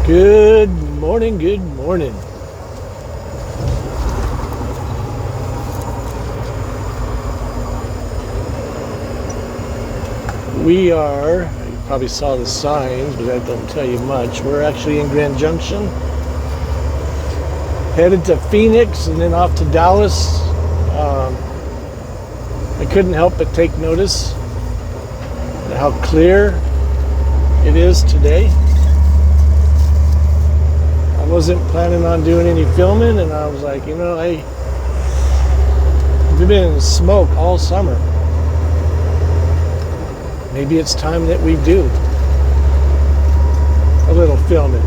Good morning, good morning. We are, you probably saw the signs, but that don't tell you much. We're actually in Grand Junction, headed to Phoenix and then off to Dallas. I couldn't help but take notice of how clear it is today. I wasn't planning on doing any filming, and I was like, we've been in smoke all summer. Maybe it's time that we do a little filming.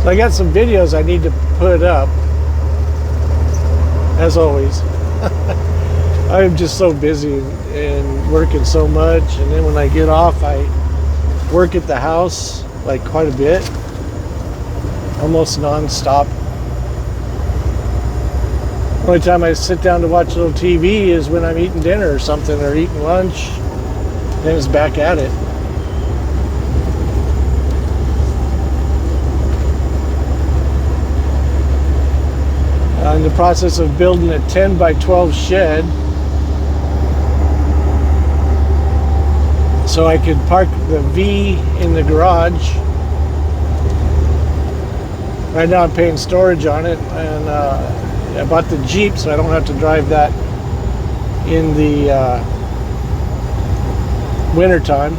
So I got some videos I need to put up, as always. I'm just so busy and working so much, and then when I get off, I work at the house like quite a bit, almost non-stop. The only time I sit down to watch a little TV is when I'm eating dinner or something, or eating lunch, then it's back at it. I'm in the process of building a 10 by 12 shed so I could park the V in the garage. Right now I'm paying storage on it, and I bought the Jeep so I don't have to drive that in the winter time.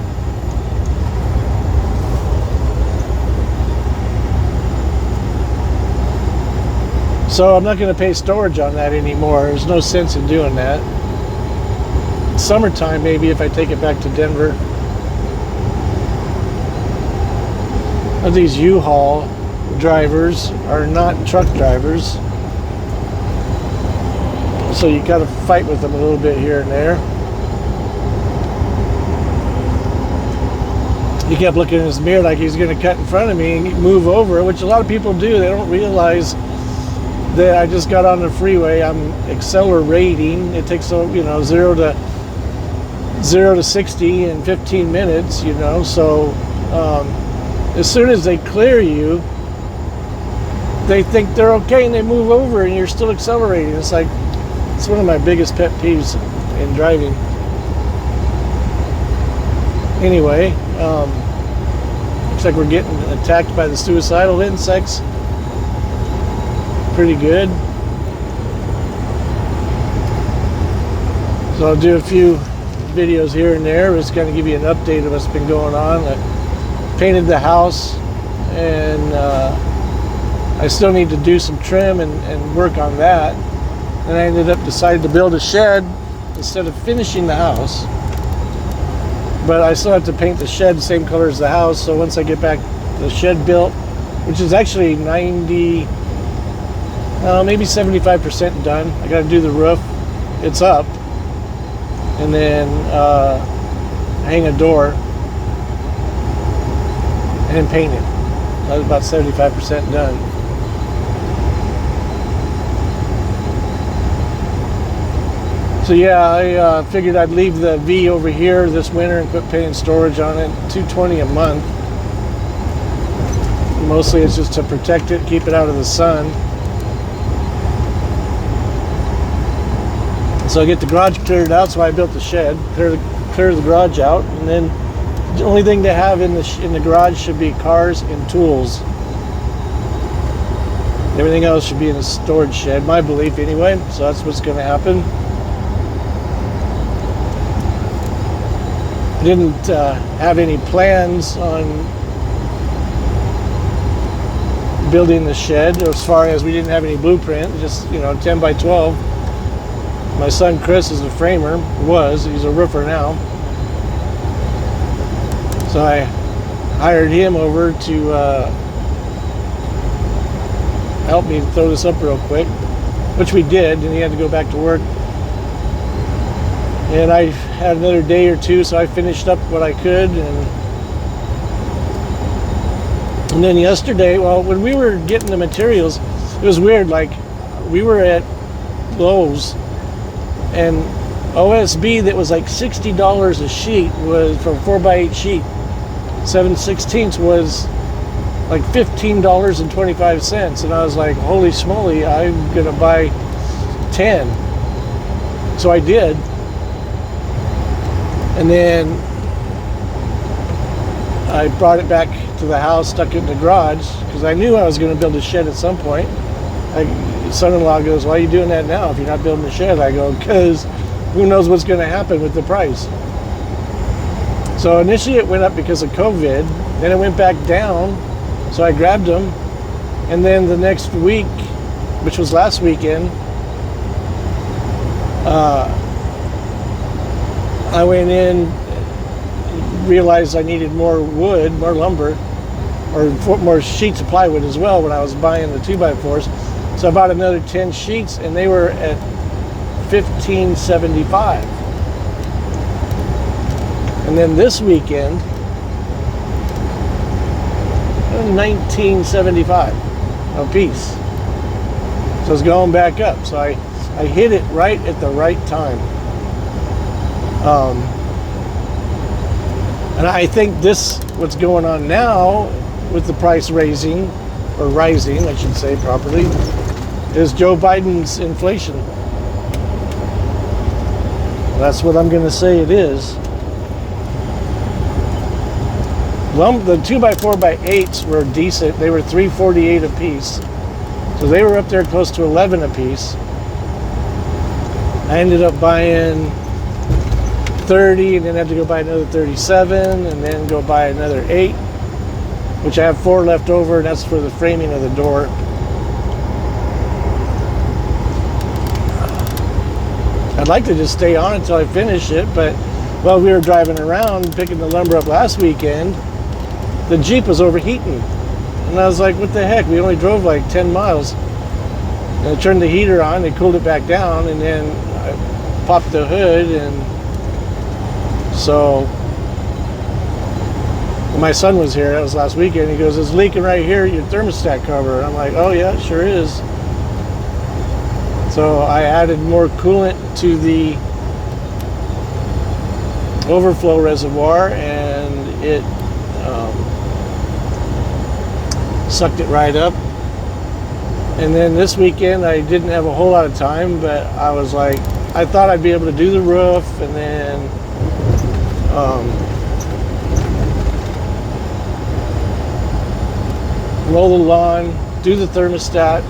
So I'm not going to pay storage on that anymore. There's no sense in doing that. Summertime, maybe, if I take it back to Denver. These U-Haul drivers are not truck drivers, so you got to fight with them a little bit here and there. He kept looking in his mirror like he's going to cut in front of me and move over, which a lot of people do. They don't realize that I just got on the freeway. I'm accelerating. It takes 0 to 60 in 15 minutes. So as soon as they clear you, they think they're okay and they move over, and you're still accelerating. It's like, it's one of my biggest pet peeves in driving. Anyway, looks like we're getting attacked by the suicidal insects. Pretty good. So I'll do a few videos here and there. Just kind of give you an update of what's been going on. I painted the house, and I still need to do some trim and work on that. And I ended up deciding to build a shed instead of finishing the house. But I still have to paint the shed the same color as the house. So once I get back the shed built, which is actually 90, maybe 75% done. I got to do the roof. It's up. And then hang a door and paint it. I was about 75% done. So yeah, I figured I'd leave the V over here this winter and quit paying storage on it. $220 a month. Mostly it's just to protect it, keep it out of the sun. So I get the garage cleared out, so I built the shed, clear the garage out, and then the only thing to have in the garage should be cars and tools. Everything else should be in a storage shed, my belief anyway. So that's what's going to happen. I didn't have any plans on building the shed, as far as we didn't have any blueprint, just 10 by 12. My son Chris is a framer, he's a roofer now. So I hired him over to help me throw this up real quick, which we did, and he had to go back to work. And I had another day or two, so I finished up what I could. And then yesterday, when we were getting the materials, it was weird. Like, we were at Lowe's, and OSB that was like $60 a sheet was for a 4x8 sheet. 7/16 was like $15.25, and I was like, holy smoly, I'm gonna buy 10. So I did, and then I brought it back to the house, stuck it in the garage, because I knew I was going to build a shed at some point. Son-in-law goes, why are you doing that now if you're not building a shed? I go, because who knows what's going to happen with the price. So initially it went up because of COVID, then it went back down, so I grabbed them, and then the next week, which was last weekend, I went in, realized I needed more wood, more lumber, or more sheets of plywood as well when I was buying the 2x4s. So I bought another 10 sheets, and they were at $15.75. And then this weekend, $19.75 a piece. So it's going back up. So I hit it right at the right time. And I think what's going on now with the price raising, or rising, I should say properly, is Joe Biden's inflation. That's what I'm going to say it is. The 2x4x8s were decent. They were $3.48 a piece. So they were up there close to $11 a piece. I ended up buying 30, and then had to go buy another 37, and then go buy another 8, which I have 4 left over, and that's for the framing of the door. I'd like to just stay on until I finish it, but while we were driving around picking the lumber up last weekend, the Jeep was overheating. And I was like, what the heck? We only drove like 10 miles. And I turned the heater on, they cooled it back down, and then I popped the hood, and so my son was here, that was last weekend, he goes, it's leaking right here at your thermostat cover. And I'm like, oh yeah, it sure is. So I added more coolant to the overflow reservoir, and it sucked it right up. And then this weekend I didn't have a whole lot of time, but I was like, I thought I'd be able to do the roof, and then roll the lawn, do the thermostat,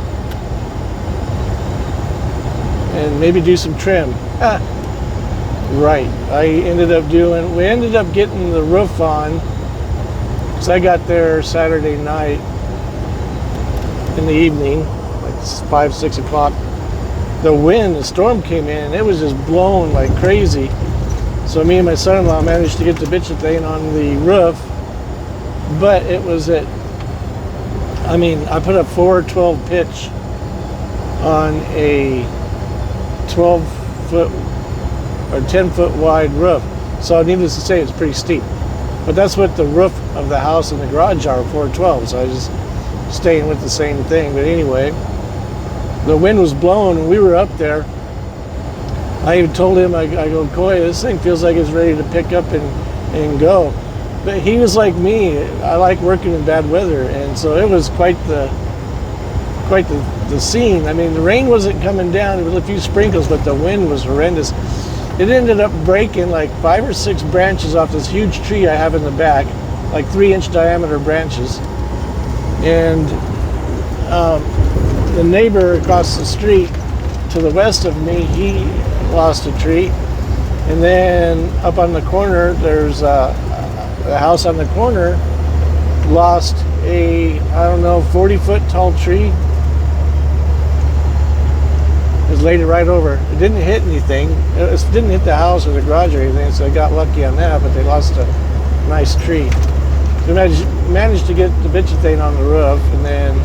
and maybe do some trim. Right. We ended up getting the roof on, because I got there Saturday night in the evening, like 5, 6 o'clock. The storm came in, and it was just blowing like crazy. So me and my son-in-law managed to get the bitchin' thing on the roof, but it was I put a 412 pitch on a 12-foot or 10-foot wide roof. So needless to say, it's pretty steep. But that's what the roof of the house and the garage are, 412. So I was just staying with the same thing. But anyway, the wind was blowing, and we were up there. I even told him, I go, Coy, this thing feels like it's ready to pick up and go. But he was like me. I like working in bad weather, and so it was quite the scene. I mean, the rain wasn't coming down. It was a few sprinkles, but the wind was horrendous. It ended up breaking like 5 or 6 branches off this huge tree I have in the back, like 3-inch diameter branches. And the neighbor across the street to the west of me, he lost a tree. And then up on the corner, there's the house on the corner lost a, 40-foot tall tree. Just laid it right over. It didn't hit anything. It didn't hit the house or the garage or anything, so I got lucky on that, but they lost a nice tree. So I managed to get the bitchin' thing on the roof, and then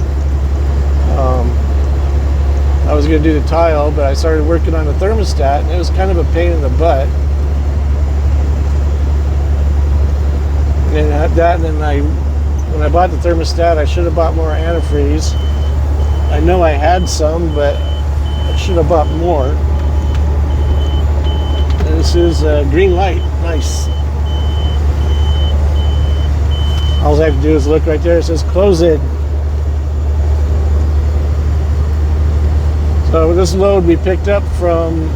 I was going to do the tile, but I started working on the thermostat, and it was kind of a pain in the butt. And then when I bought the thermostat, I should have bought more antifreeze. I know I had some, but I should have bought more. This is a green light. Nice. All I have to do is look right there. It says close in. So this load we picked up from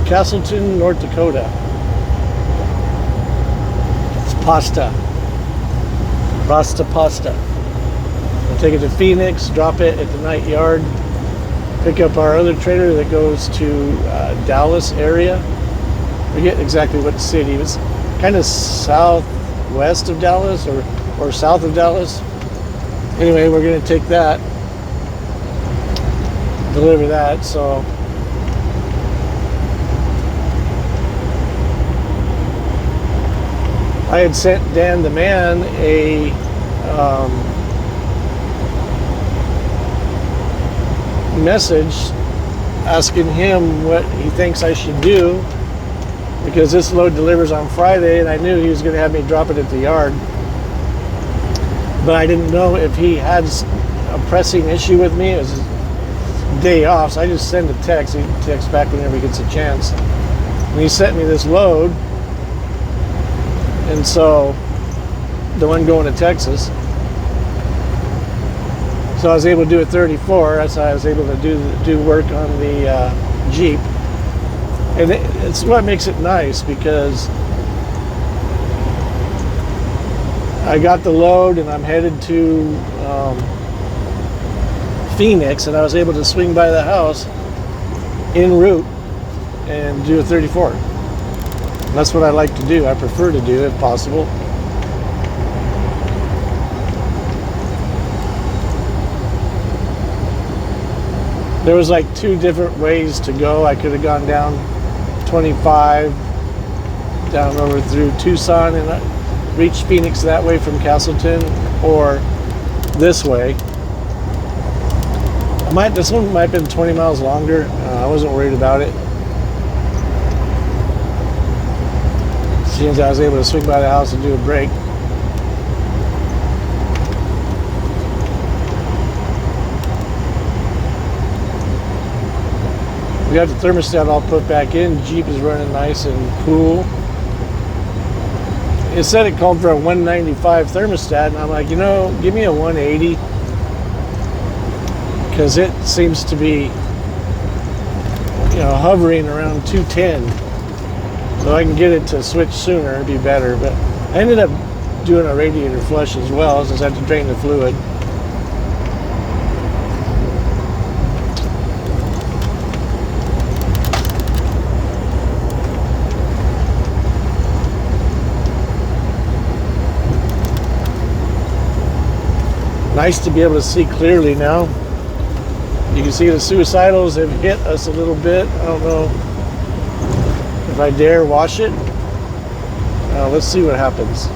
Castleton, North Dakota. It's pasta. Pasta. We'll take it to Phoenix, drop it at the night yard, pick up our other trailer that goes to Dallas area. I forget exactly what city. It was kind of southwest of Dallas or south of Dallas. Anyway, we're going to take that, deliver that. So I had sent Dan the man a message asking him what he thinks I should do, because this load delivers on Friday and I knew he was going to have me drop it at the yard, but I didn't know if he had a pressing issue with me. It was his day off, so I just send a text. He texts back whenever he gets a chance, and he sent me this load. And so the one going to Texas, so I was able to do a 34. That's how I was able to do work on the Jeep. And it's what makes it nice, because I got the load and I'm headed to Phoenix, and I was able to swing by the house en route and do a 34. And that's what I like to do. I prefer to do, if possible. There was like two different ways to go. I could have gone down 25 down over through Tucson and reached Phoenix that way from Castleton, or this way. This one might have been 20 miles longer. I wasn't worried about it. Seems I was able to swing by the house and do a break. We got the thermostat all put back in. Jeep is running nice and cool. It said it called for a 195 thermostat, and I'm like, give me a 180, because it seems to be, hovering around 210. So I can get it to switch sooner, it'd be better. But I ended up doing a radiator flush as well, since I had to drain the fluid. Nice to be able to see clearly now. You can see the suicidals have hit us a little bit. I don't know if I dare wash it. Let's see what happens.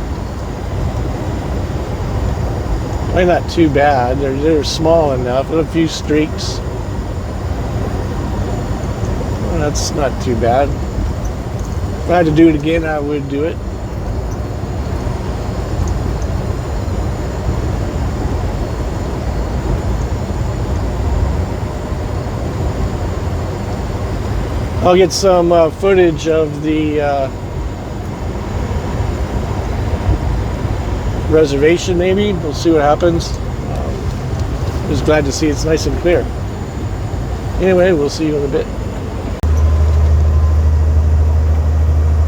Probably not too bad. They're small enough. A few streaks. Well, that's not too bad. If I had to do it again, I would do it. I'll get some footage of the reservation, maybe. We'll see what happens. Just glad to see it's nice and clear. Anyway, we'll see you in a bit.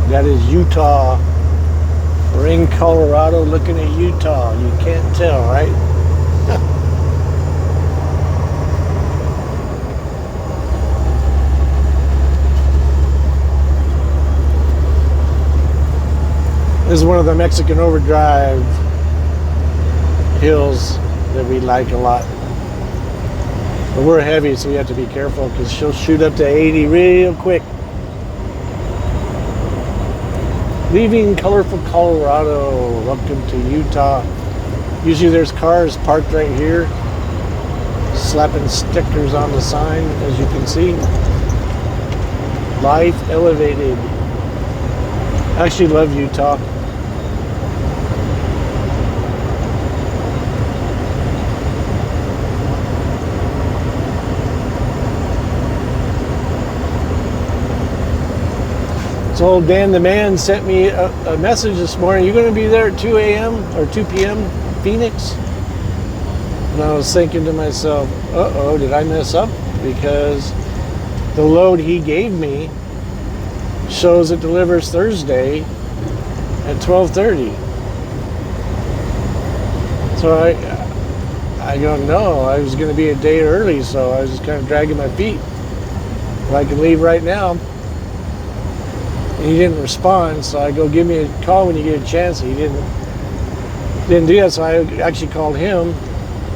That is Utah. We're in Colorado looking at Utah. You can't tell, right? This is one of the Mexican Overdrive hills that we like a lot. But we're heavy, so we have to be careful, because she'll shoot up to 80 real quick. Leaving colorful Colorado, welcome to Utah. Usually there's cars parked right here, slapping stickers on the sign, as you can see. Life elevated. I actually love Utah. So old Dan the man sent me a message this morning. You going to be there at 2 a.m. or 2 p.m. Phoenix? And I was thinking to myself, uh-oh, did I mess up? Because the load he gave me shows it delivers Thursday at 12:30. So I go, no, I was going to be a day early, so I was just kind of dragging my feet. Well, I can leave right now. And he didn't respond, so I go, give me a call when you get a chance. He didn't do that, so I actually called him.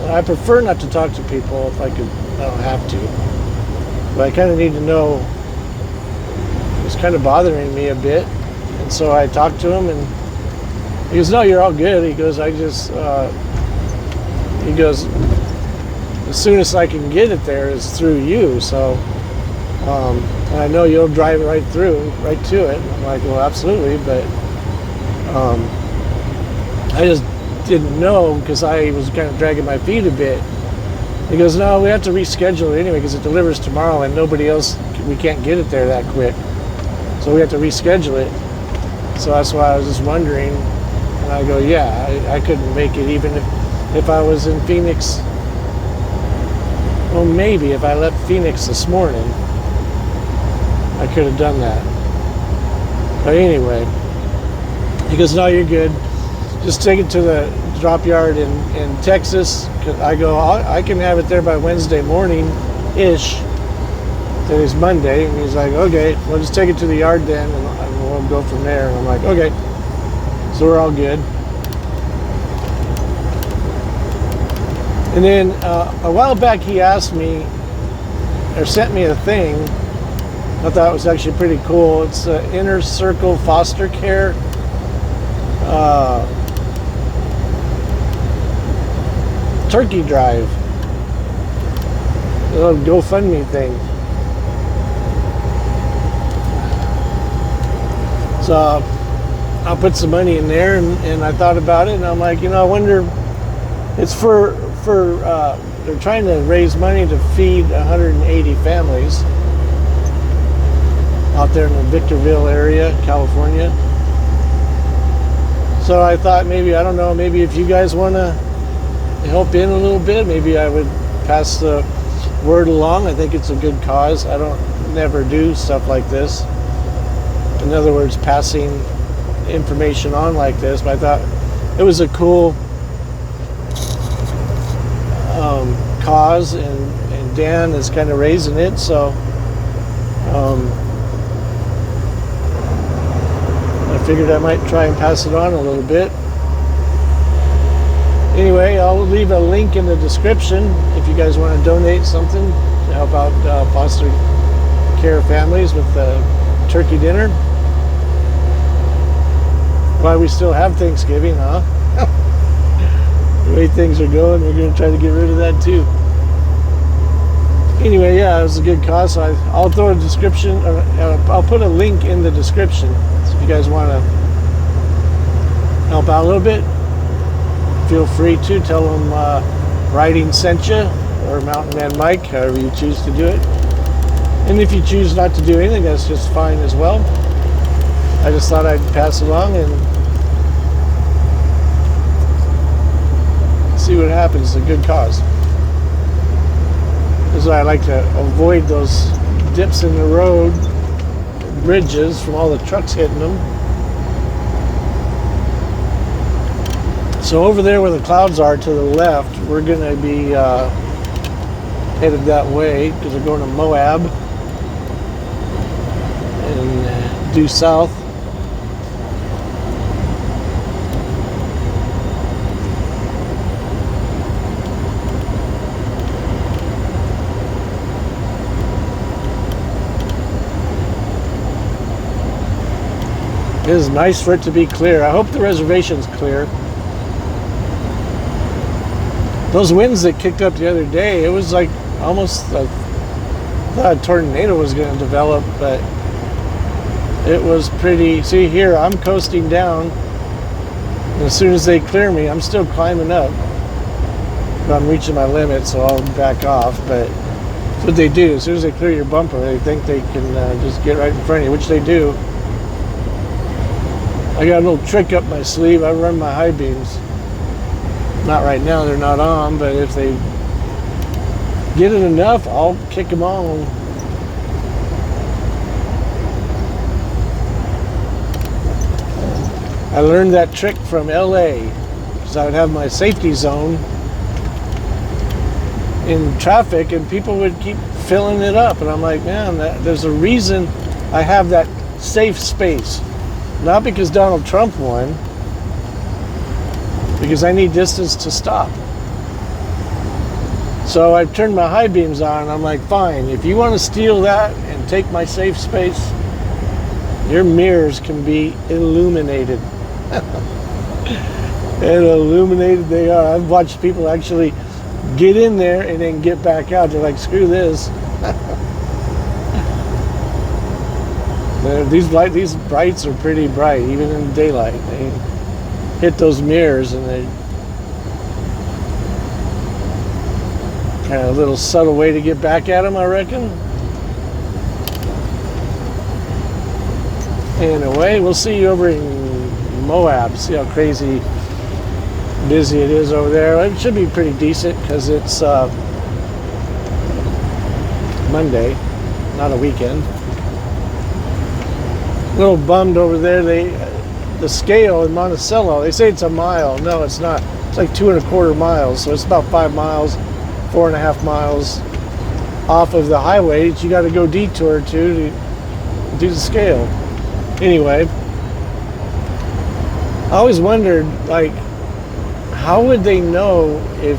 I prefer not to talk to people if I could. I don't have to, but I kind of need to know. It's kind of bothering me a bit, and so I talked to him, and he goes, "No, you're all good." He goes, "I just," he goes, "The soonest I can get it there is through you, so and I know you'll drive right to it." And I'm like, "Well, absolutely," but I just didn't know because I was kind of dragging my feet a bit. He goes, "No, we have to reschedule it anyway because it delivers tomorrow and nobody else, we can't get it there that quick. So we have to reschedule it." So that's why I was just wondering. And I go, yeah, I couldn't make it even if I was in Phoenix. Well, maybe if I left Phoenix this morning, I could have done that. But anyway, he goes, "No, you're good. Just take it to the drop yard in Texas." I go, I can have it there by Wednesday morning-ish. Today's Monday. And he's like, "Okay, well, just take it to the yard then, and we'll go from there." And I'm like, "Okay." So we're all good. And then a while back, he asked me, or sent me a thing. I thought it was actually pretty cool. It's Inner Circle Foster Care. Turkey drive. A little GoFundMe thing. So I'll put some money in there, and I thought about it, and I'm like, I wonder, it's for they're trying to raise money to feed 180 families out there in the Victorville area, California. So I thought maybe if you guys want to help in a little bit, maybe I would pass the word along. I think it's a good cause. I never do stuff like this. In other words, passing information on like this, but I thought it was a cool cause, and Dan is kind of raising it, so I figured I might try and pass it on a little bit. Anyway, I'll leave a link in the description if you guys want to donate something to help out foster care families with the turkey dinner. Why we still have Thanksgiving, huh? The way things are going, we're going to try to get rid of that too. Anyway, yeah, it was a good cause. So I'll throw a description, I'll put a link in the description. So if you guys want to help out a little bit, feel free to tell them Writing sent you, or Mountain Man Mike, however you choose to do it. And if you choose not to do anything, that's just fine as well. I just thought I'd pass along and see what happens. It's a good cause. This is why I like to avoid those dips in the road, bridges, from all the trucks hitting them. So over there where the clouds are to the left, we're going to be headed that way because we're going to Moab and due south. It is nice for it to be clear. I hope the reservation's clear. Those winds that kicked up the other day, it was like almost I thought a tornado was going to develop, but it was pretty. See here, I'm coasting down, and as soon as they clear me, I'm still climbing up. But I'm reaching my limit, so I'll back off. But that's what they do. As soon as they clear your bumper, they think they can just get right in front of you, which they do. I got a little trick up my sleeve. I run my high beams. Not right now, they're not on, but if they get it enough, I'll kick them on. I learned that trick from LA, because I would have my safety zone in traffic and people would keep filling it up, and I'm like, man, there's a reason I have that safe space. Not because Donald Trump won, because I need distance to stop. So I turned my high beams on, and I'm like, fine, if you want to steal that and take my safe space, your mirrors can be illuminated. And illuminated they are. I've watched people actually get in there and then get back out. They're like, screw this. These brights are pretty bright, even in daylight. They hit those mirrors, and they kind of a little subtle way to get back at them, I reckon. Anyway, we'll see you over in Moab. See how crazy busy it is over there. It should be pretty decent because it's Monday, not a weekend. A little bummed over there. The scale in Monticello, they say it's a mile. No, it's not. It's like 2.25 miles. So it's about 5 miles, 4.5 miles off of the highway that you got to go detour to do the scale. Anyway, I always wondered, like, how would they know if,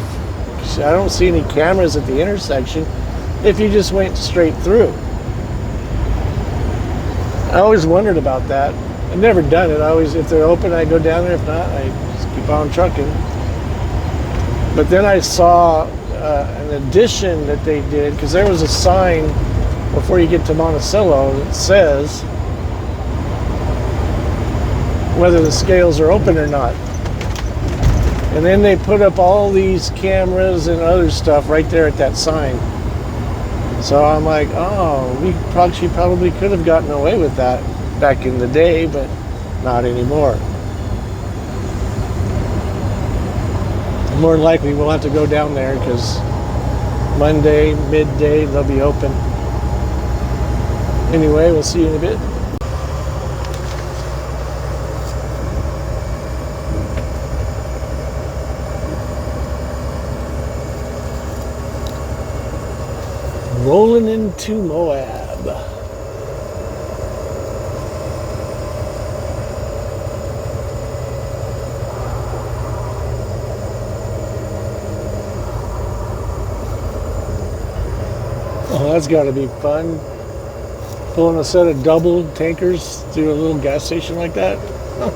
I don't see any cameras at the intersection, if you just went straight through? I always wondered about that. I've never done it. I always, if they're open, I go down there. If not, I just keep on trucking. But then I saw an addition that they did, because there was a sign before you get to Monticello that says whether the scales are open or not. And then they put up all these cameras and other stuff right there at that sign. So I'm like, oh, we probably could have gotten away with that back in the day, but not anymore. More than likely, we'll have to go down there because Monday, midday, they'll be open. Anyway, we'll see you in a bit. Rolling into Moab. Oh, that's got to be fun. Pulling a set of double tankers through a little gas station like that. Huh.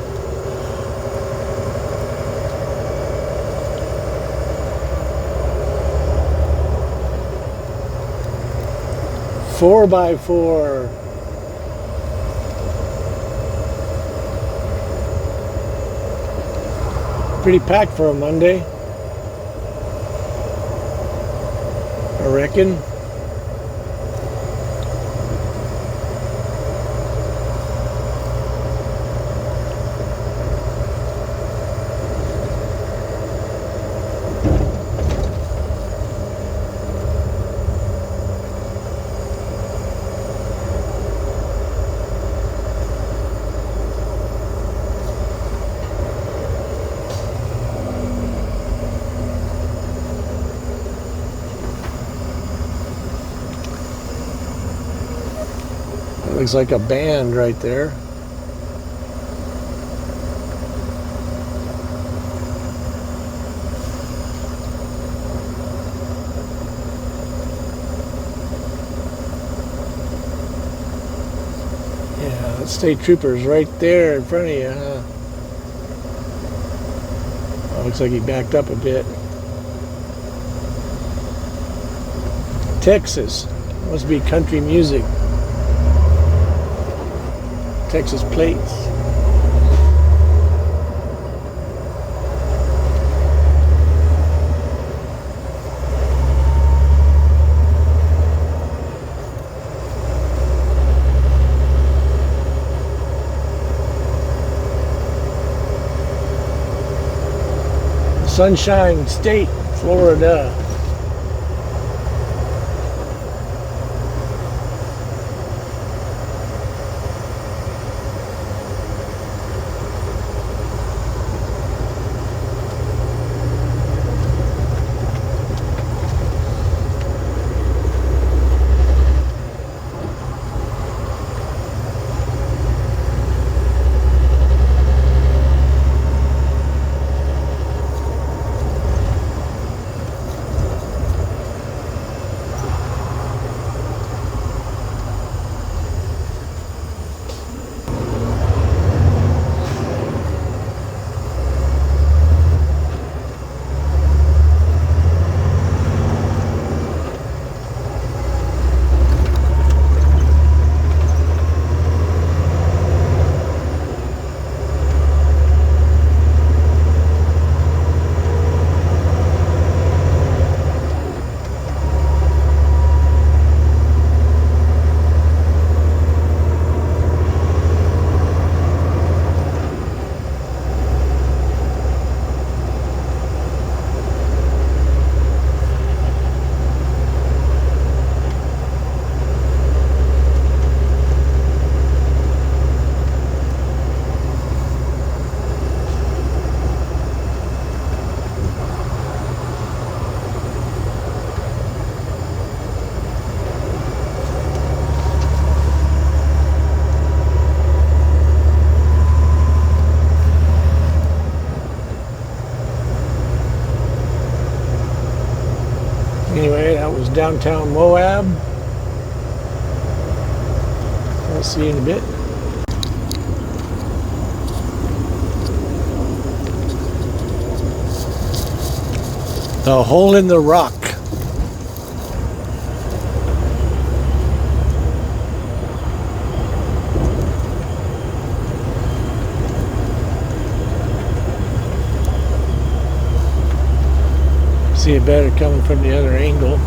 4x4. Pretty packed for a Monday, I reckon. Looks like a band right there. Yeah, the state troopers right there in front of you, huh? Oh, looks like he backed up a bit. Texas. Must be country music. Texas plates. Sunshine State, Florida. Anyway, that was downtown Moab. I'll see you in a bit. The Hole in the Rock. See it better coming from the other angle.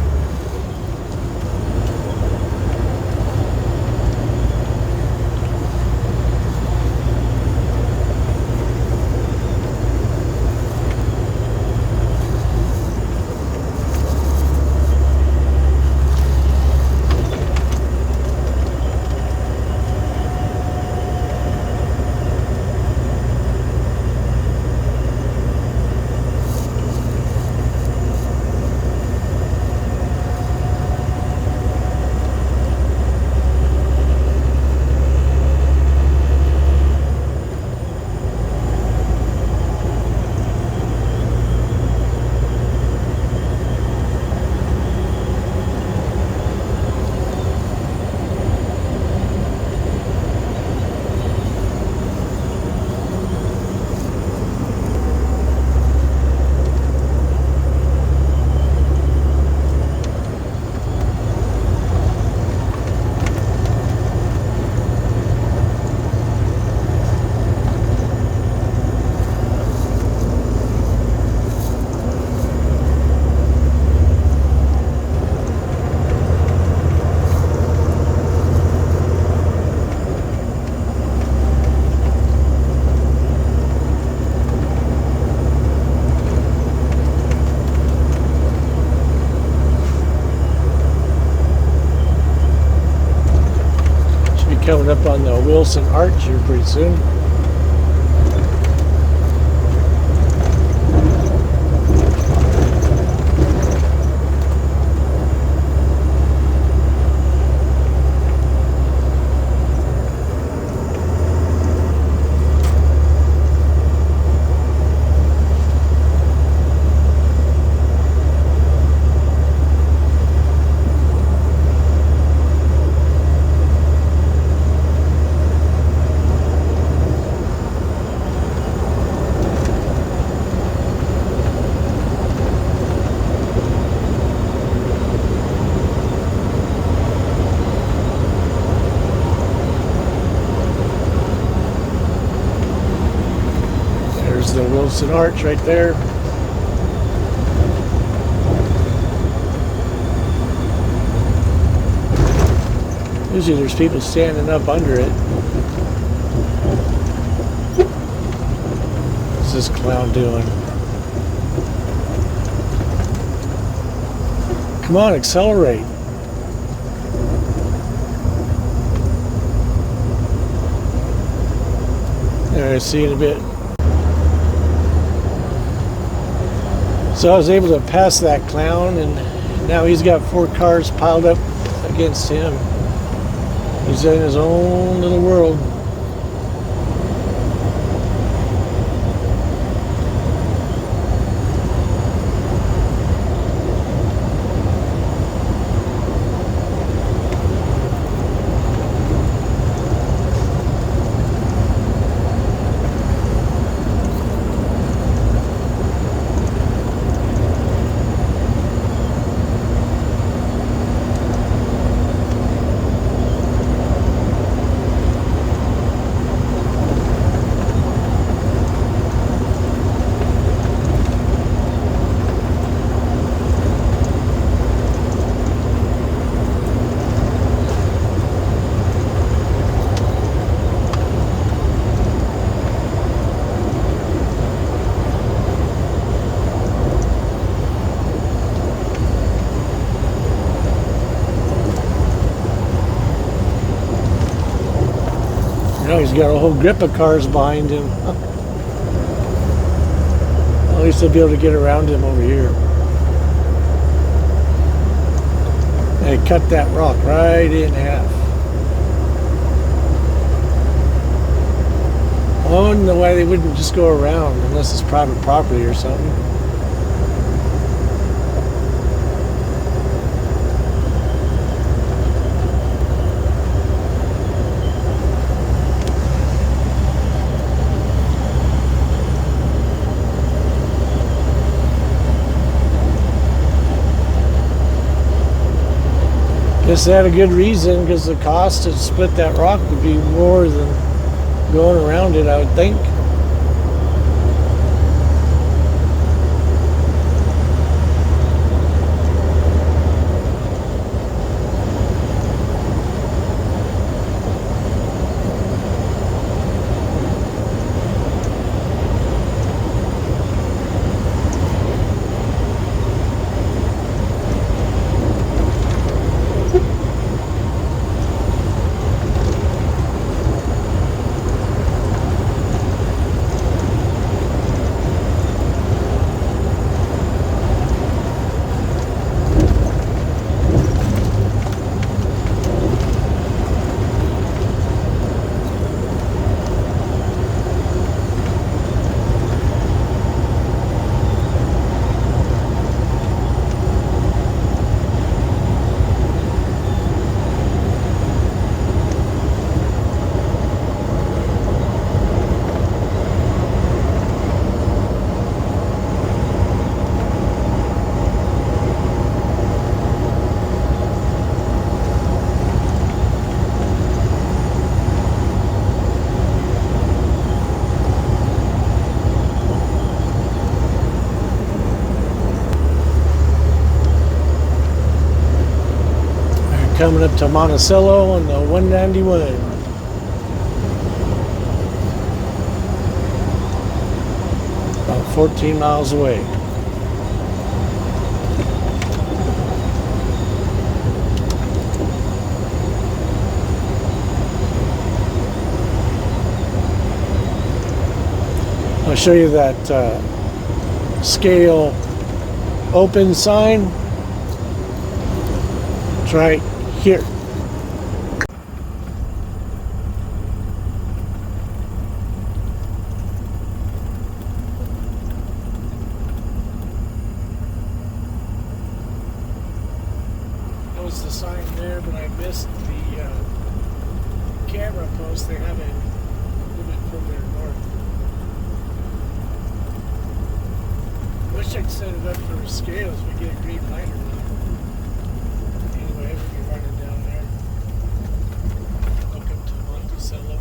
Coming up on the Wilson Arch here pretty soon. The Wilson Arch right there. Usually there's people standing up under it. What's this clown doing? Come on, accelerate. There, see you in a bit. So I was able to pass that clown, and now he's got 4 cars piled up against him. He's in his own little world. He's got a whole grip of cars behind him. At least he'll be able to get around him over here. And cut that rock right in half. I wonder why they wouldn't just go around unless it's private property or something. Guess they had a good reason, because the cost to split that rock would be more than going around it, I would think. Coming up to Monticello on the 191. About 14 miles away. I'll show you that scale open sign. It's right here. That was the sign there, but I missed the camera post. They have it a little bit further north. Wish I'd set it up for scales. We get a green light or not. Anyway, we'll be running down there. Welcome to Monticello.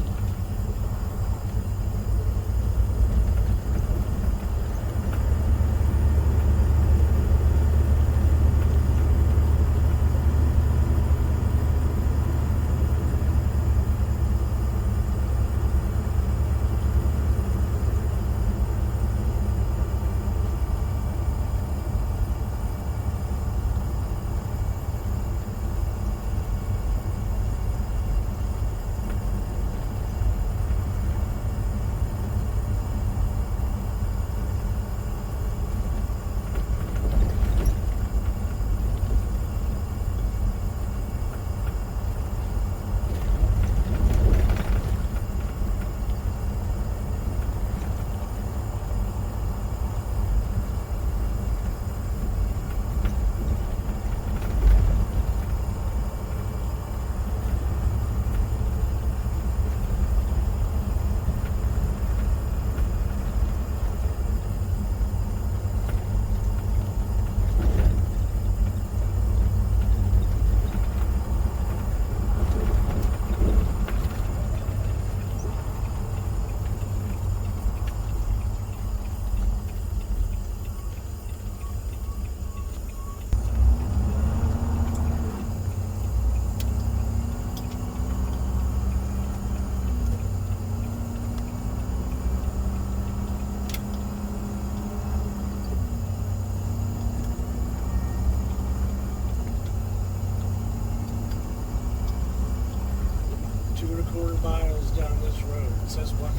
3/4 miles down this road. It says 1 mile.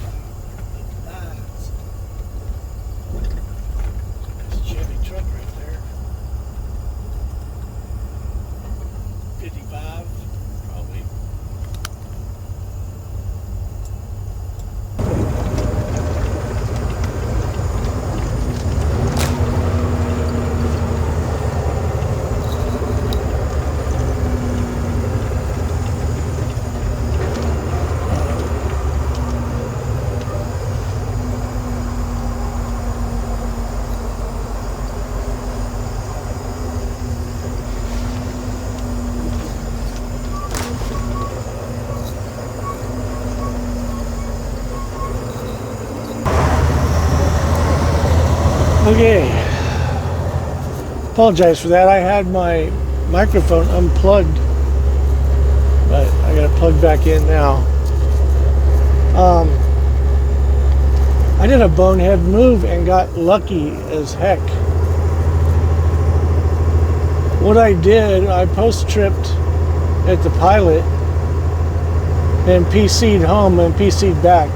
There's a Chevy truck right there. 55, probably. Okay, apologize for that. I had my microphone unplugged, but I got it plugged back in now. I did a bonehead move and got lucky as heck. What I did, I post-tripped at the Pilot and PC'd home and PC'd back.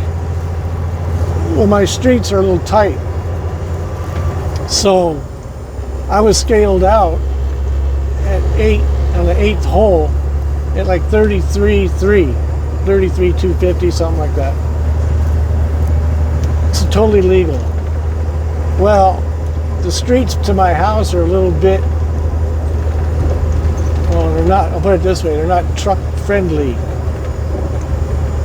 Well, my streets are a little tight. So I was scaled out at 8 on the 8th hole at like 33.250, something like that. It's totally legal. Well, the streets to my house are a little bit, well, they're not, I'll put it this way, they're not truck friendly.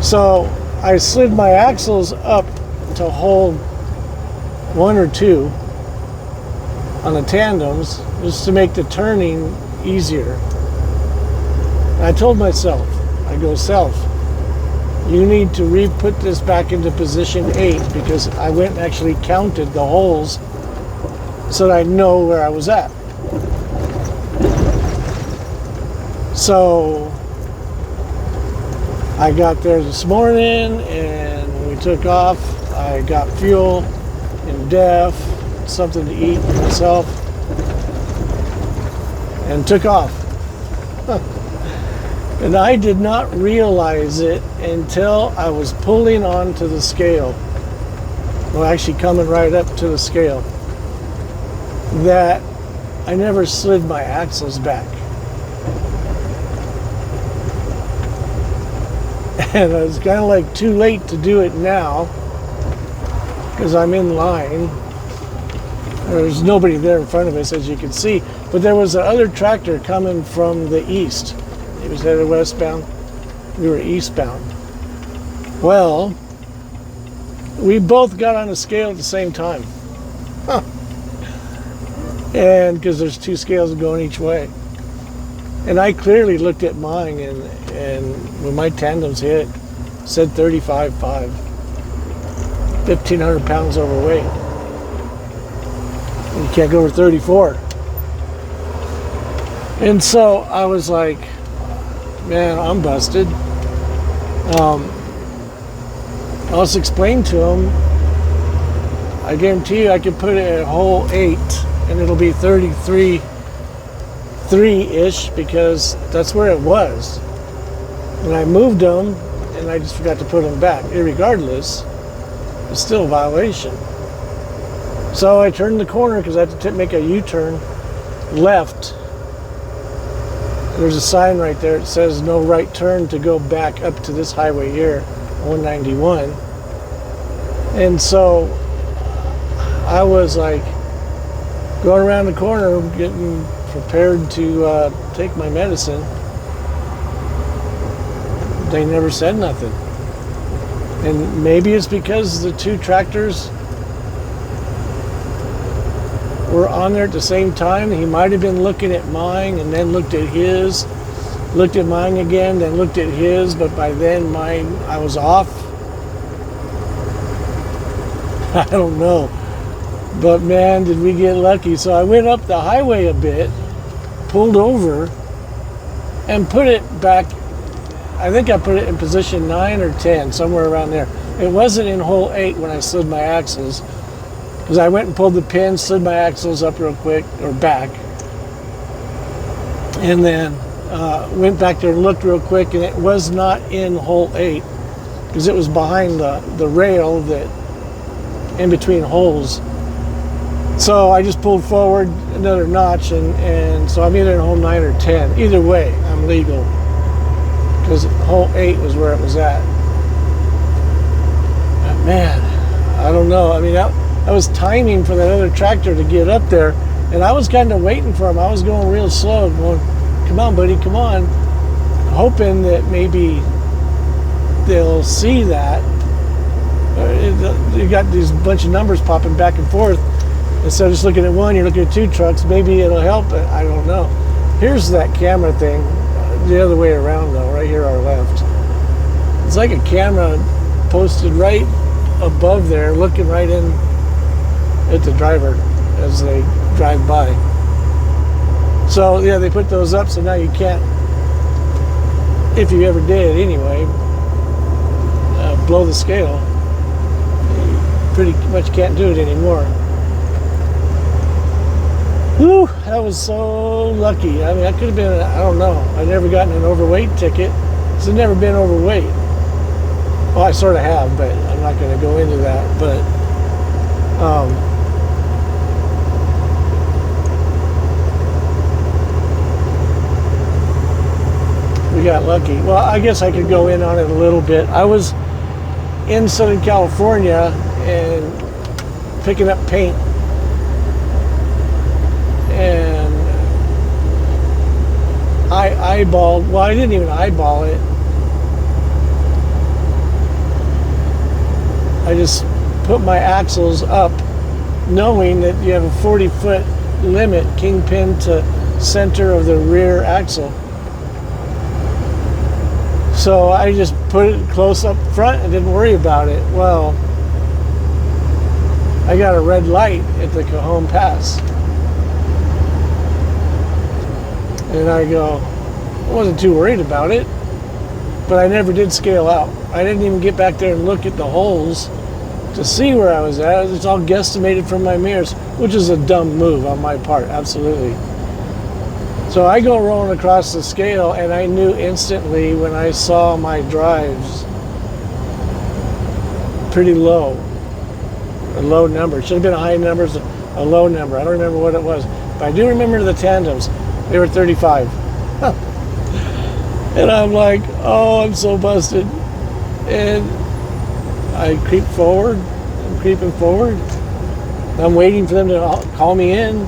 So I slid my axles up to hole 1 or 2 on the tandems just to make the turning easier. And I told myself, I go, self, you need to re-put this back into position 8, because I went and actually counted the holes so that I know where I was at. So I got there this morning and we took off. I got fuel in DEF, something to eat for myself, and took off. And I did not realize it until I was pulling onto the scale, well, actually coming right up to the scale, that I never slid my axles back. And it's kind of like too late to do it now because I'm in line. There's nobody there in front of us, as you can see, but there was another tractor coming from the east. He was headed westbound. We were eastbound. Well, we both got on a scale at the same time. Huh. And because there's 2 scales going each way. And I clearly looked at mine, and when my tandems hit, it said 35.5. 1,500 pounds overweight. You can't go over 34. And so I was like, man, I'm busted. I also explained to him, I guarantee you I could put it at hole 8 and it'll be 33.3-ish, because that's where it was. And I moved them and I just forgot to put them back. Irregardless, it's still a violation. So I turned the corner because I had to make a U-turn left. There's a sign right there. It says no right turn to go back up to this highway here, 191. And so I was like going around the corner, getting prepared to take my medicine. They never said nothing. And maybe it's because the 2 tractors were on there at the same time. He might have been looking at mine and then looked at his, looked at mine again, then looked at his, but by then mine, I was off. I don't know. But man, did we get lucky. So I went up the highway a bit, pulled over, and put it back. I think I put it in position 9 or 10, somewhere around there. It wasn't in hole 8 when I slid my axles, because I went and pulled the pin, slid my axles up real quick, or back, and then Went back there and looked real quick, and it was not in hole 8 because it was behind the rail that in between holes. So I just pulled forward another notch, and so I'm either in hole 9 or 10. Either way, I'm legal because hole 8 was where it was at. But man, I don't know. I mean, I was timing for that other tractor to get up there, and I was kind of waiting for him. I was going real slow, going, "Come on, buddy, come on," hoping that maybe they'll see that. You got these bunch of numbers popping back and forth. Instead of just looking at one, you're looking at 2 trucks. Maybe it'll help. I don't know. Here's that camera thing. The other way around, though, right here, our left. It's like a camera posted right above there, looking right in at the driver as they drive by. So, yeah, they put those up so now you can't, if you ever did anyway, blow the scale. You pretty much can't do it anymore. Whew, that was so lucky. I mean, I could have been, I don't know. I've never gotten an overweight ticket. So I've never been overweight. Well, I sort of have, but I'm not going to go into that. But, we got lucky. Well, I guess I could go in on it a little bit. I was in Southern California and picking up paint. And I eyeballed, well, I didn't even eyeball it. I just put my axles up, knowing that you have a 40-foot limit, kingpin to center of the rear axle. So I just put it close up front and didn't worry about it. Well, I got a red light at the Cajon Pass. And I go, I wasn't too worried about it, but I never did scale out. I didn't even get back there and look at the holes to see where I was at. It's all guesstimated from my mirrors, which is a dumb move on my part, absolutely. So I go rolling across the scale, and I knew instantly when I saw my drives pretty low, a low number. It should have been a high number, a low number. I don't remember what it was, but I do remember the tandems. They were 35. And I'm like, oh, I'm so busted. And I creep forward. I'm creeping forward. I'm waiting for them to call me in.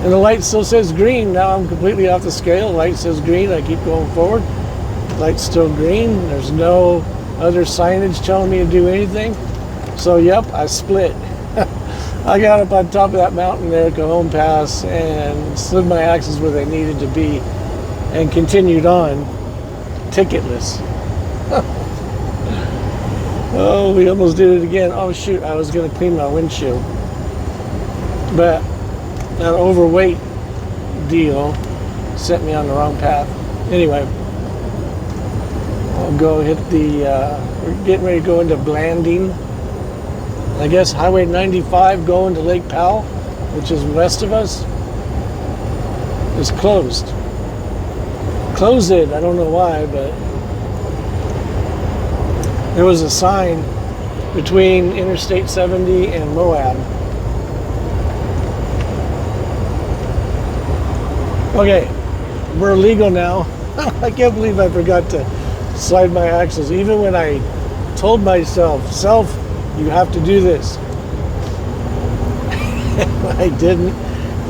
And the light still says green. Now I'm completely off the scale. The light says green. I keep going forward. The light's still green. There's no other signage telling me to do anything. So, yep, I split. I got up on top of that mountain there, Cajon Pass, and slid my axles where they needed to be and continued on, ticketless. Oh, we almost did it again. Oh, shoot, I was going to clean my windshield. But that overweight deal sent me on the wrong path. Anyway, I'll go hit we're getting ready to go into Blanding. I guess Highway 95 going to Lake Powell, which is west of us, is closed. Closed it, I don't know why, but there was a sign between Interstate 70 and Moab. Okay, we're legal now. I can't believe I forgot to slide my axles, even when I told myself, you have to do this. I didn't.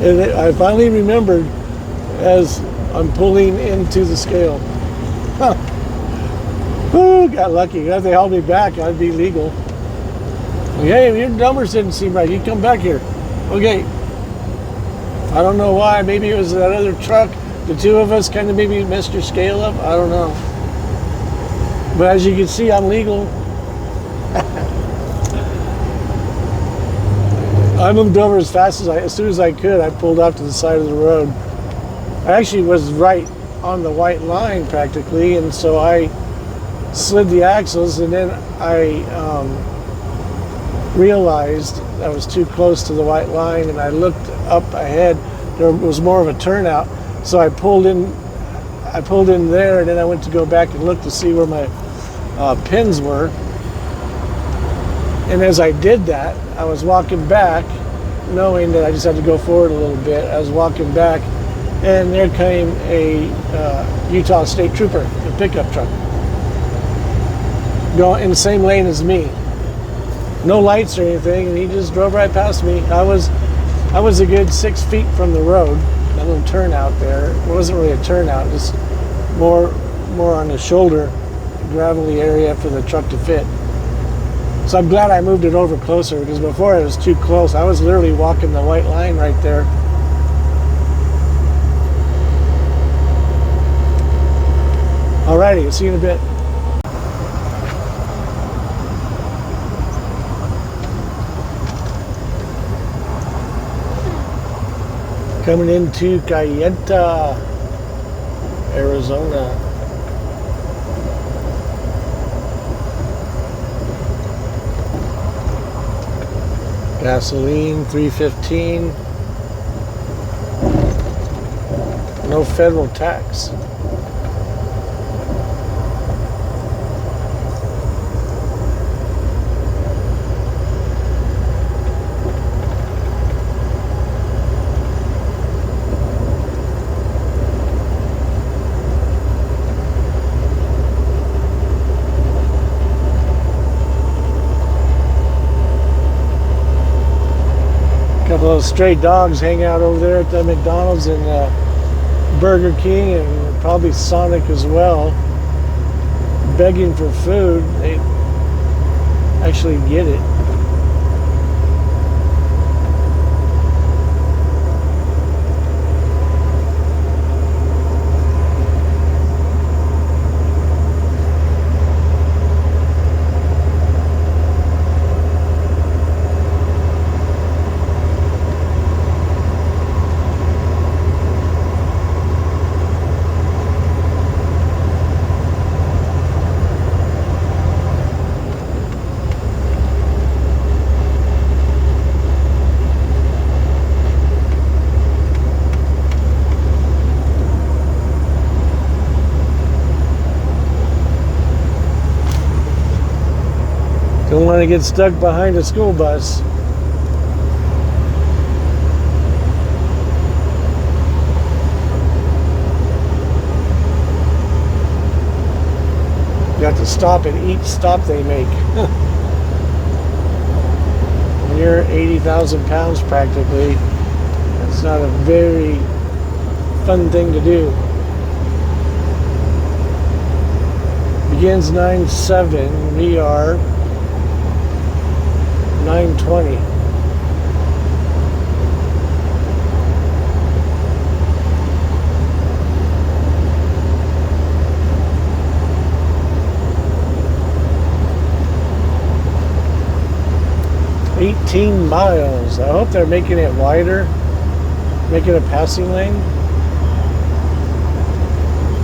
And I finally remembered as I'm pulling into the scale. Whew, got lucky. If they held me back, I'd be legal. Hey, your numbers didn't seem right. You come back here. Okay. I don't know why. Maybe it was that other truck. The two of us kind of maybe messed your scale up. I don't know. But as you can see, I'm legal. I moved over as fast as soon as I could. I pulled off to the side of the road. I actually was right on the white line practically, and so I slid the axles, and then I realized I was too close to the white line, and I looked up ahead. There was more of a turnout, so I pulled in I pulled in there, and then I went to go back and look to see where my pins were. And as I did that, I was walking back, knowing that I just had to go forward a little bit. I was walking back, and there came a Utah State Trooper, a pickup truck, going in the same lane as me. No lights or anything, and he just drove right past me. I was a good 6 feet from the road, that little turnout there. It wasn't really a turnout, just more on the shoulder, gravelly area for the truck to fit. So I'm glad I moved it over closer, because before it was too close. I was literally walking the white line right there. Alrighty, see you in a bit. Coming into Cayenta, Arizona. Gasoline, $3.15. No federal tax. Couple of stray dogs hang out over there at the McDonald's and Burger King, and probably Sonic as well, begging for food. They actually get it. Don't want to get stuck behind a school bus. You have to stop at each stop they make. When you're 80,000 pounds practically, it's not a very fun thing to do. Begins 9/7. We are 9:20. $18 miles. I hope they're making it wider, making a passing lane.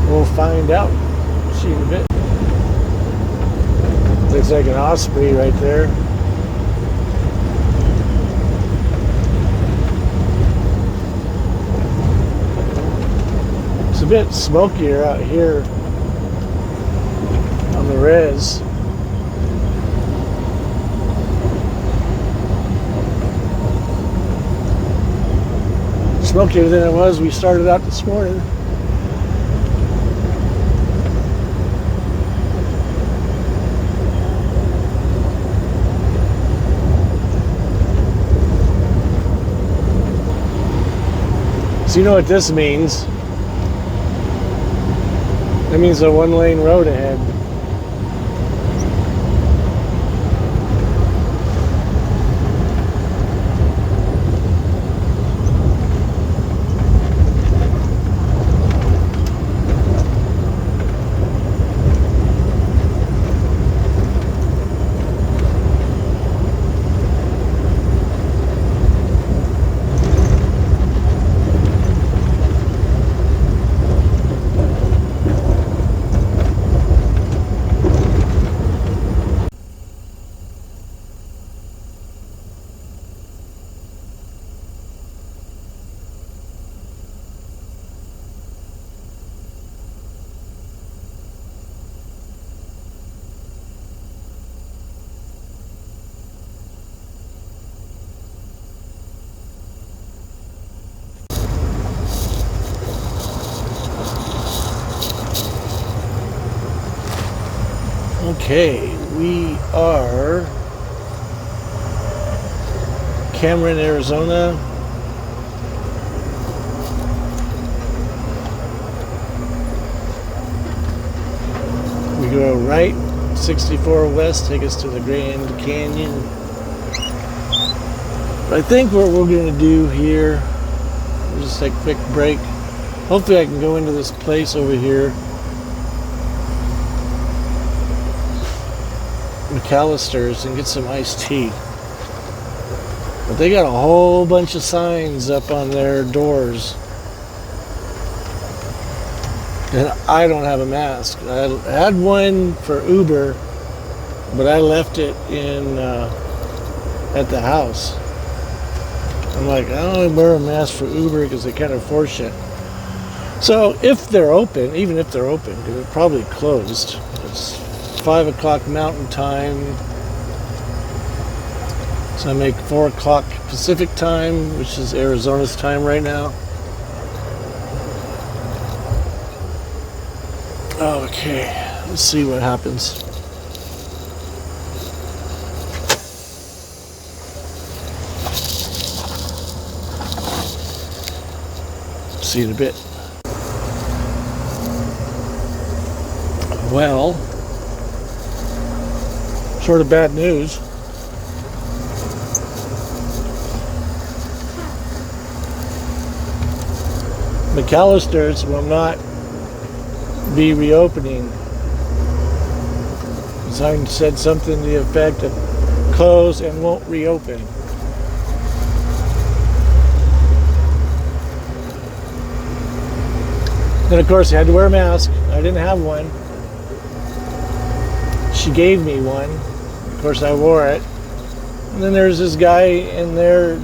We'll find out. See you in a bit. Looks like an osprey right there. It's a bit smokier out here on the res. Smokier than it was we started out this morning. So you know what this means? That means a one-lane road ahead. Okay, we are Cameron, Arizona. We go right, 64 west, take us to the Grand Canyon. I think what we're going to do here, we'll just take a quick break. Hopefully I can go into this place over here, McAllister's, and get some iced tea. But they got a whole bunch of signs up on their doors. And I don't have a mask. I had one for Uber, but I left it in at the house. I'm like, I don't only wear a mask for Uber because they kind of force it. So if they're open, even if they're open, because they're probably closed. It's 5 o'clock Mountain Time. So I make 4 o'clock Pacific Time, which is Arizona's time right now. Okay, let's see what happens. See you in a bit. Well, sort of bad news. McAllister's will not be reopening. The sign said something to the effect of close and won't reopen. Then of course I had to wear a mask. I didn't have one. She gave me one. Of course I wore it. And then there's this guy in there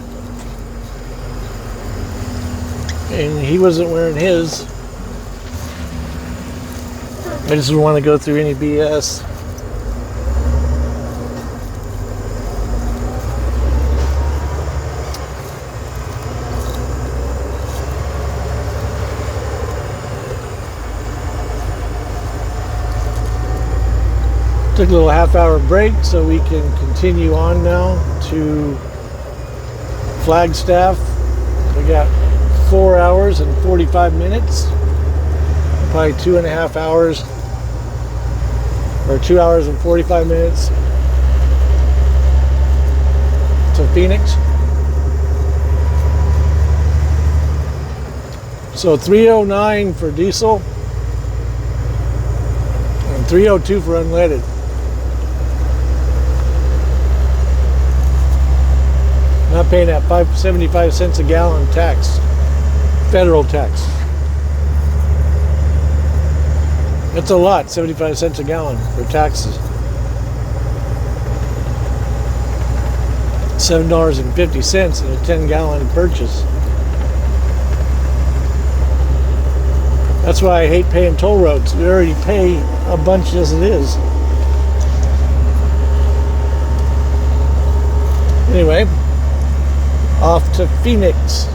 and he wasn't wearing his. I just don't want to go through any BS. Took a little half-hour break so we can continue on now to Flagstaff. We got 4 hours and 45 minutes. Probably 2.5 hours. Or 2 hours and 45 minutes to Phoenix. So 309 for diesel and 302 for unleaded. Not paying that 75 cents a gallon tax, federal tax. That's a lot, 75 cents a gallon for taxes. $7.50 in a 10-gallon purchase. That's why I hate paying toll roads. We already pay a bunch as it is. Anyway, off to Phoenix.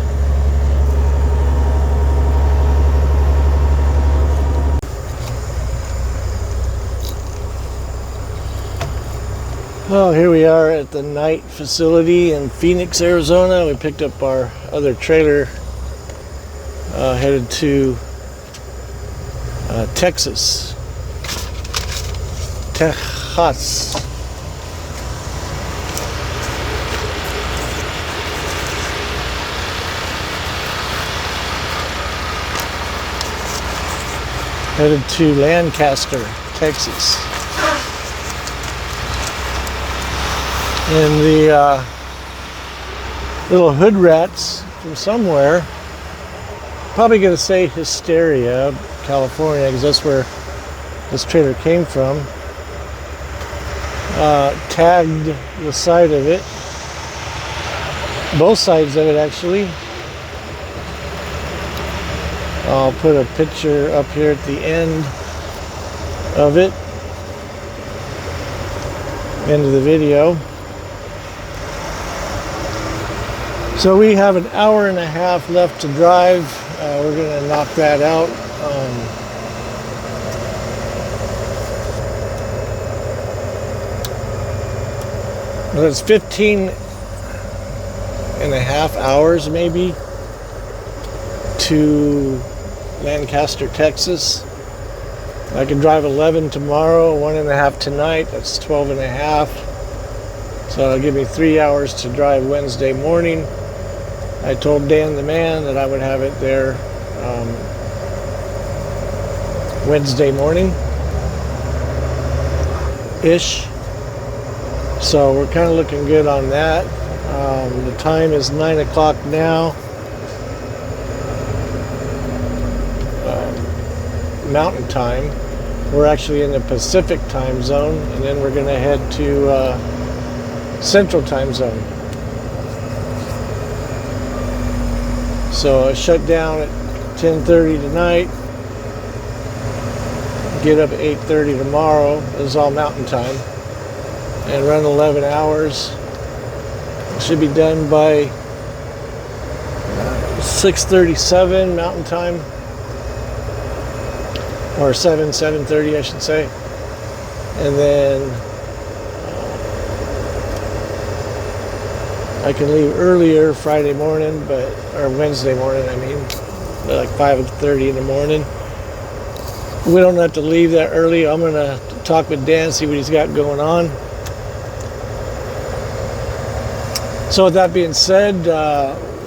Oh, here we are at the night facility in Phoenix, Arizona. We picked up our other trailer, headed to Texas. Headed to Lancaster, Texas. And the little hood rats from somewhere, probably going to say Hysteria, California, because that's where this trailer came from, tagged the side of it, both sides of it actually. I'll put a picture up here at the end of it, end of the video. So we have an hour and a half left to drive. We're going to knock that out. Well, it's 15 and a half hours maybe to Lancaster, Texas. I can drive 11 tomorrow, 1.5 tonight. That's 12 and a half. So it'll give me 3 hours to drive Wednesday morning. I told Dan the man that I would have it there Wednesday morning-ish. So we're kind of looking good on that. The time is 9 o'clock now. Mountain time. We're actually in the Pacific time zone, and then we're going to head to Central time zone. So I shut down at 10:30 tonight. Get up at 8:30 tomorrow. This is all mountain time. And run 11 hours. Should be done by 6:37 mountain time. Or 7:30 I should say. And then I can leave earlier Friday morning, or Wednesday morning I mean, like 5:30 in the morning. We don't have to leave that early. I'm going to talk with Dan, see what he's got going on. So with that being said,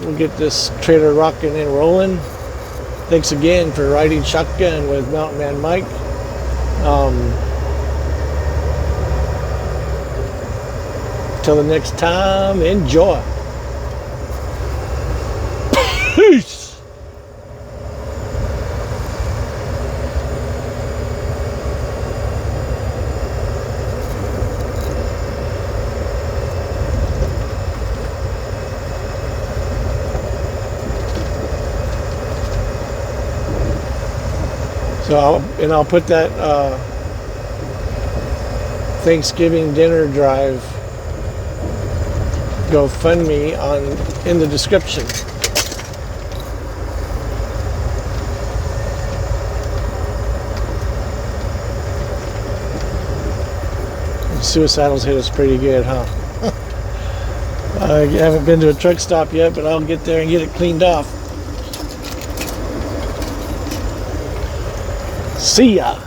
we'll get this trailer rocking and rolling. Thanks again for riding shotgun with Mountain Man Mike. Till the next time, enjoy. Peace. So I'll put that Thanksgiving dinner drive GoFundMe in the description. Suicidals hit us pretty good, huh? I haven't been to a truck stop yet, but I'll get there and get it cleaned off. See ya.